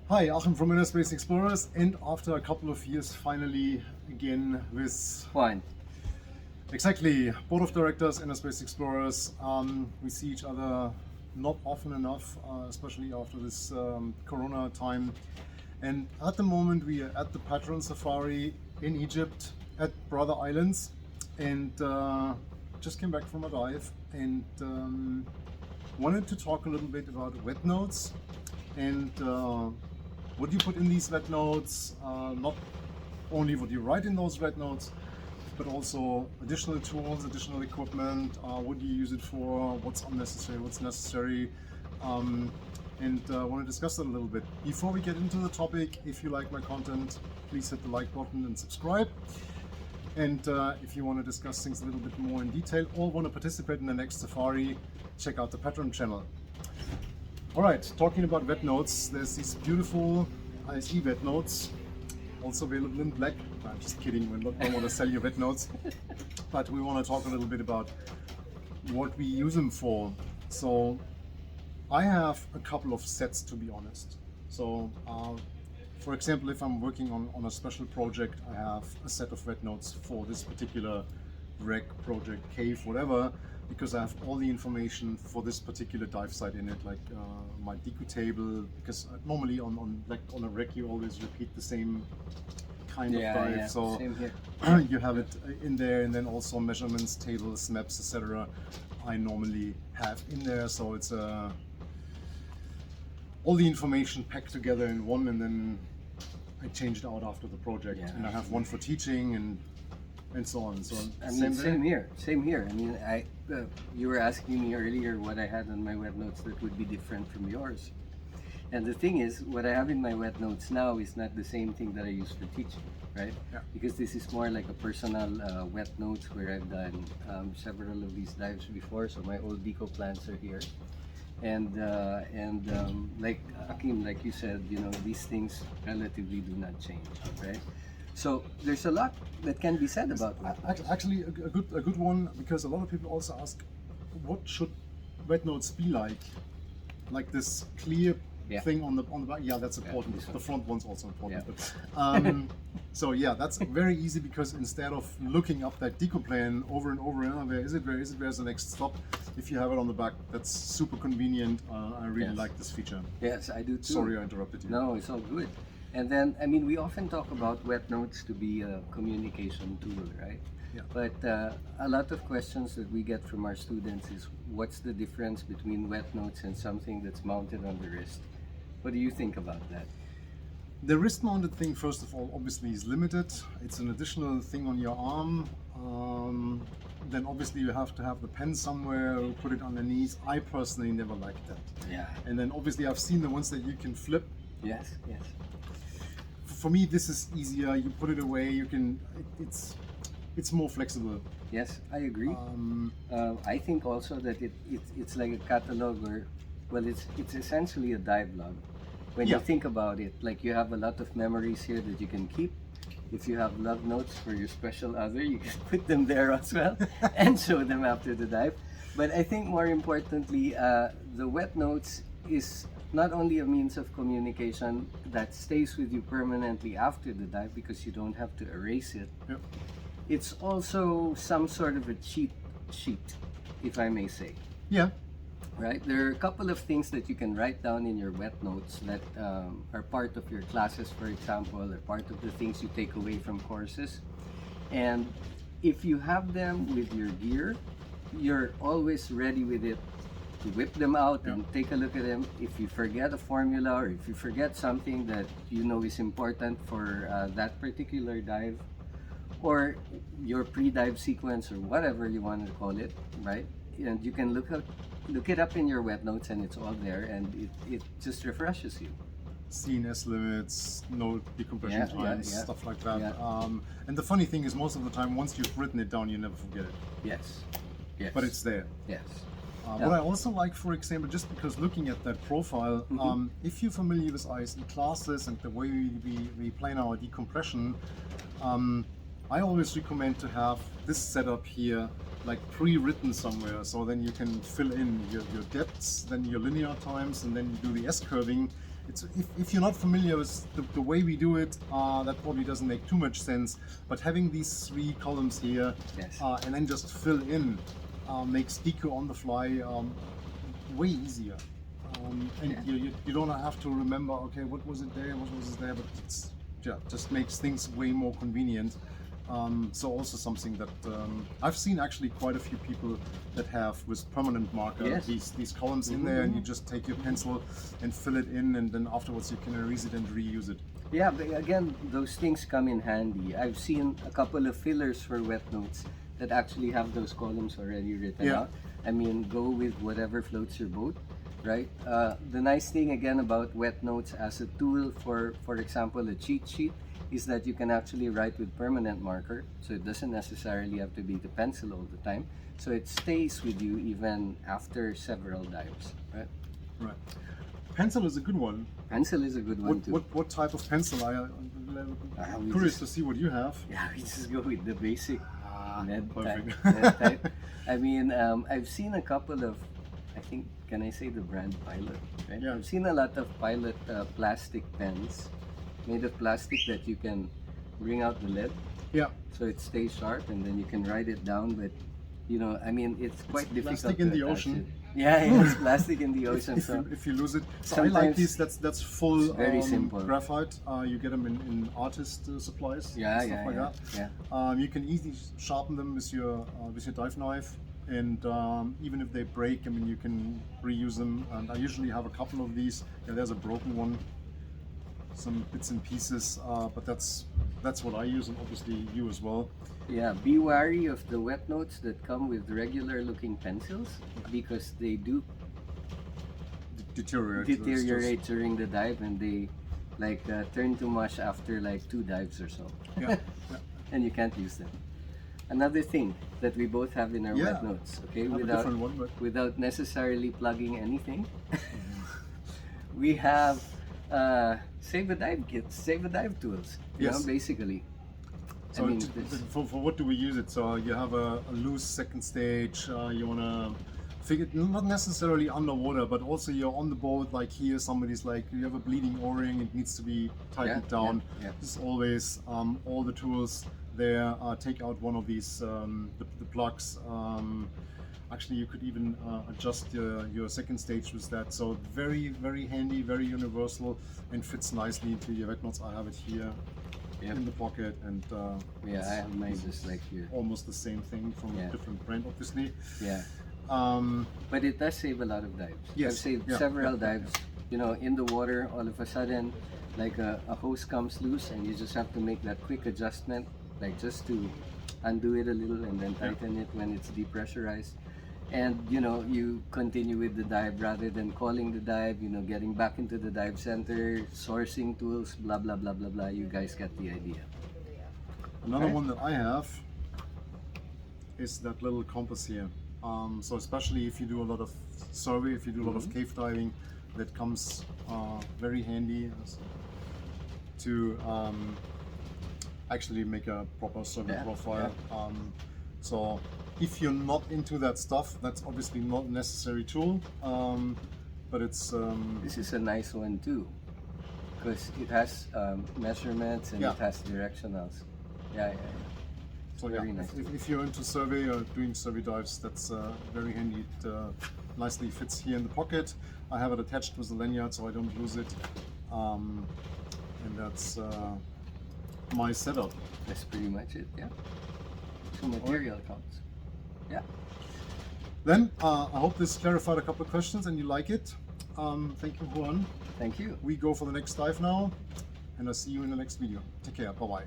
Hi, Achim from InnerSpace Explorers, and after a couple of years, finally again with Fine. exactly board of directors, InnerSpace Explorers. We see each other not often enough, especially after this Corona time. And at the moment, we are at the Patron Safari in Egypt at Brother Islands, and just came back from a dive and wanted to talk a little bit about Wetnotes and what you put in these Wetnotes, not only what you write in those Wetnotes, but also additional tools, additional equipment, what do you use it for, what's unnecessary, what's necessary, and want to discuss that a little bit. Before we get into the topic, if you like my content, please hit the like button and subscribe. And if you want to discuss things a little bit more in detail or want to participate in the next safari, check out the Patreon channel. All right, talking about Wetnotes, there's these beautiful ISE Wetnotes, also available in black. I'm just kidding, we don't want to sell you Wetnotes, but we want to talk a little bit about what we use them for. So I have a couple of sets, to be honest. So for example, if I'm working on a special project, I have a set of Wetnotes for this particular wreck, project, cave, whatever, because I have all the information for this particular dive site in it, like my deco table, because normally on a wreck you always repeat the same kind of dive, Yeah. so Same here. you have it in there, and then also measurements, tables, maps, etc. I normally have in there, so it's all the information packed together in one, and then I change it out after the project, Yeah. and I have one for teaching and so on. So I mean, same here. Same here. I mean, you were asking me earlier what I had on my Wetnotes that would be different from yours. And the thing is, what I have in my Wetnotes now is not the same thing that I use for teaching, right? Yeah. Because this is more like a personal Wetnotes where I've done several of these dives before. So my old deco plans are here. And like Achim, like you said, you know, these things relatively do not change, right? So there's a lot that can be said about Wetnotes. Actually, a good one, because a lot of people also ask, what should Wetnotes be like? Like this clear thing on the back. Yeah, that's important. The front one's also important. Yeah. But, so yeah, that's very easy, because instead of looking up that deco plan over and over, where is it? Where's the next stop? If you have it on the back, that's super convenient. I really like this feature. Yes, I do too. Sorry, I interrupted you. No, it's all good. And then, I mean, we often talk about Wetnotes to be a communication tool, right? Yeah. But a lot of questions that we get from our students is, what's the difference between Wetnotes and something that's mounted on the wrist? What do you think about that? The wrist-mounted thing, first of all, obviously is limited. It's an additional thing on your arm. Then obviously you have to have the pen somewhere, put it underneath. I personally never liked that. Yeah. And then obviously I've seen the ones that you can flip. Yes. For me, this is easier. You put it away. You can. It's more flexible. Yes, I agree. I think also that it's like a catalog, or, well, it's essentially a dive log. When you think about it, like, you have a lot of memories here that you can keep. If you have love notes for your special other, you can put them there as well and show them after the dive. But I think more importantly, the Wetnotes is not only a means of communication that stays with you permanently after the dive, because you don't have to erase it. Yep. It's also some sort of a cheat sheet, if I may say. Yeah. Right? There are a couple of things that you can write down in your Wetnotes that are part of your classes, for example, or part of the things you take away from courses. And if you have them with your gear, you're always ready with it to whip them out and take a look at them. If you forget a formula, or if you forget something that you know is important for that particular dive, or your pre-dive sequence, or whatever you want to call it, right? And you can look it up in your Wetnotes, and it's all there, and it just refreshes you. CNS limits, no decompression times, stuff like that. Yeah. And the funny thing is, most of the time, once you've written it down, you never forget it. Yes. But it's there. Yes. What I also like, for example, just because looking at that profile, if you're familiar with ISE classes and the way we plan our decompression, I always recommend to have this setup here, like pre-written somewhere, so then you can fill in your depths, then your linear times, and then you do the S-curving, if you're not familiar with the way we do it, that probably doesn't make too much sense. But having these 3 columns here, Yes. and then just fill in, makes deco on the fly way easier. And you don't have to remember, okay, what was it there, what was it there, but it's just makes things way more convenient. So also something that I've seen actually quite a few people that have with permanent marker, Yes. these columns in there, and you just take your pencil and fill it in, and then afterwards you can erase it and reuse it. Yeah, but again, those things come in handy. I've seen a couple of fillers for Wetnotes that actually have those columns already written Yeah. out. I mean, go with whatever floats your boat, right? The nice thing again about Wetnotes as a tool for example, a cheat sheet, is that you can actually write with permanent marker, so it doesn't necessarily have to be the pencil all the time. So it stays with you even after several dives, right? Right. Pencil is a good one. Pencil is a good one too. What type of pencil? I'm we curious just- to see what you have. Yeah, we just go with the basic lead perfect. lead type. I mean, I've seen a couple of, I think, can I say the brand Pilot? Right? Yeah. I've seen a lot of Pilot plastic pens made of plastic that you can bring out the lead, Yeah. so it stays sharp, and then you can write it down. But you know, I mean, it's quite difficult. plastic in to the attach ocean. it. Yeah, it's plastic in the ocean. So If you lose it, so I Sometimes like these. That's full it's very simple. graphite. You get them in artist supplies. yeah, stuff yeah, like yeah, that. yeah. You can easily sharpen them with your dive knife, and even if they break, I mean, you can reuse them. And I usually have a couple of these. Yeah, there's a broken one, some bits and pieces, but that's what I use, and obviously you as well. Yeah, be wary of the Wetnotes that come with regular looking pencils, because they do Deteriorate. It's just- deteriorate during the dive, and they like turn to mush after like 2 dives or so, Yeah. and you can't use them. Another thing that we both have in our Yeah. Wetnotes, okay, I have a without different one, but without necessarily plugging anything, we have save a dive kits, save a dive tools. You Yes. know, basically. so I mean, t- this- for what do we use it? So you have a loose second stage. You wanna figure not necessarily underwater, but also you're on the boat. Like here, somebody's like, you have a bleeding O-ring. It needs to be tightened Yeah, down. yeah. This is always all the tools there. Take out one of these the plugs. Actually, you could even adjust your second stage with that. So very handy, very universal, and fits nicely into your Wetnotes. I have it here Yep. in the pocket, and Yeah, it's I have mine just like here. almost the same thing from Yeah. a different brand, obviously. Yeah. Um, But it does save a lot of dives. Yes, I've saved yeah, several yeah, dives. You know, in the water, all of a sudden, like a hose comes loose, and you just have to make that quick adjustment, like just to undo it a little and then tighten it when it's depressurized. And you know, you continue with the dive rather than calling the dive. You know, getting back into the dive center, sourcing tools, blah blah blah blah blah. You guys get the idea. Another Okay. one that I have is that little compass here. So especially if you do a lot of survey, if you do a lot of cave diving, that comes very handy to actually make a proper survey Yeah, profile. So if you're not into that stuff, that's obviously not a necessary tool, but it's This is a nice one too, because it has measurements and Yeah. it has directionals. Yeah, yeah. so very yeah. nice. If you're into survey or doing survey dives, that's very handy. It nicely fits here in the pocket. I have it attached with a lanyard so I don't lose it, and that's my setup. That's pretty much it, yeah. So material counts. Yeah. Then I hope this clarified a couple of questions and you like it. Thank you, Juan. Thank you. We go for the next dive now, and I'll see you in the next video. Take care. Bye bye.